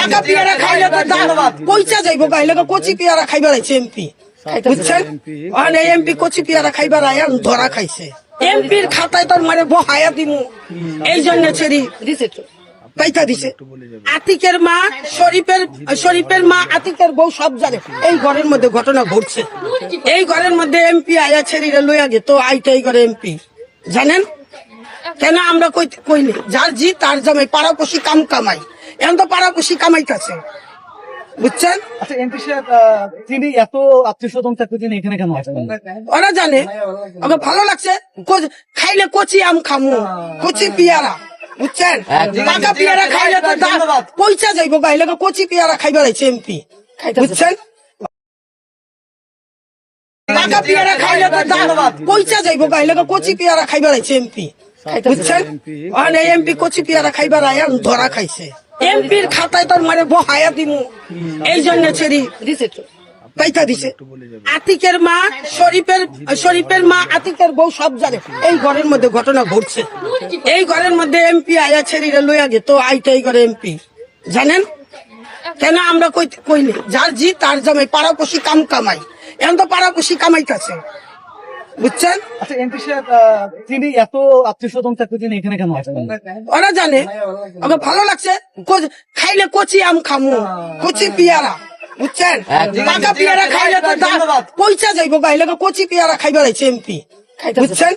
পাকা পেয়ারা খাইলে তো পয়সা যাইব গাইলে কচি পেয়ারা খাইবার আইছে এমপি বুঝছেন এমপি কচি পেয়ারা খাইবার আয় ধরা খাইছে এমপির খাতায় তোর মানে বহায়া দিমু এই জন্য ছেড়ি পাইতা দিছে আতিকের মা শরীফের মা আতিকের বউ সব জানে এই ঘরের মধ্যে ঘটনা ঘটছে এই ঘরের মধ্যে এমপি আয়া ছেড়িরে লইয়া গে তো আইটাই করে এমপি জানেন কেন আমরা কইনি যার জি তার জামাই পাড়াপড়শি কামাই এখন তো পাড়াপড়শি কামাইতেছে বুঝছেন আচ্ছা এমপি সাহেব তিনি এত আত্মীয় স্বজন থাকতে তিনি এখানে কেন আসেন ওরা জানে ওকে ভালো লাগছে খাইলে কচি আম খামু কচি পেয়ারা বুঝছেন পাকা পেয়ারা খাইলে তো পয়সা যাইব গাইলে কচি পেয়ারা খাইবার আইছে এমপি বুঝছেন পাকা পেয়ারা খাইলে তো পয়সা যাইব গাইলে কচি পেয়ারা খাইবার আইছে এমপি বুঝছেন এমপি কচি পেয়ারা খাইবার আয় ধরা খাইছে এমপির খাতায় তোর মানে বহায়া দিমু এই জন্য ছেড়ি পাইতা দিছে আতিকের মা শরীফের মা আতিকের বউ সব জানে এই ঘরের মধ্যে ঘটনা ঘটছে এই ঘরের মধ্যে এমপি আয়া ছেড়িরে লইয়া গে তো আইটাই করে এমপি জানেন কেন আমরা কইনি যার জি তার জামাই পাড়াপড়শি কামাই এখন তো পাড়াপড়শি কামাইতেছে বুঝছেন আচ্ছা এমপি সাহেব তিনি এত আত্মীয় স্বজন থাকতে তিনি এখানে কেন আসেন ওরা জানে ওকে ভালো লাগছে খাইলে কচি আম খামু কচি পেয়ারা বুঝছেন পাকা পেয়ারা খাইলে তো পয়সা যাইব গাইলে কচি পেয়ারা খাইবার আইছে এমপি বুঝছেন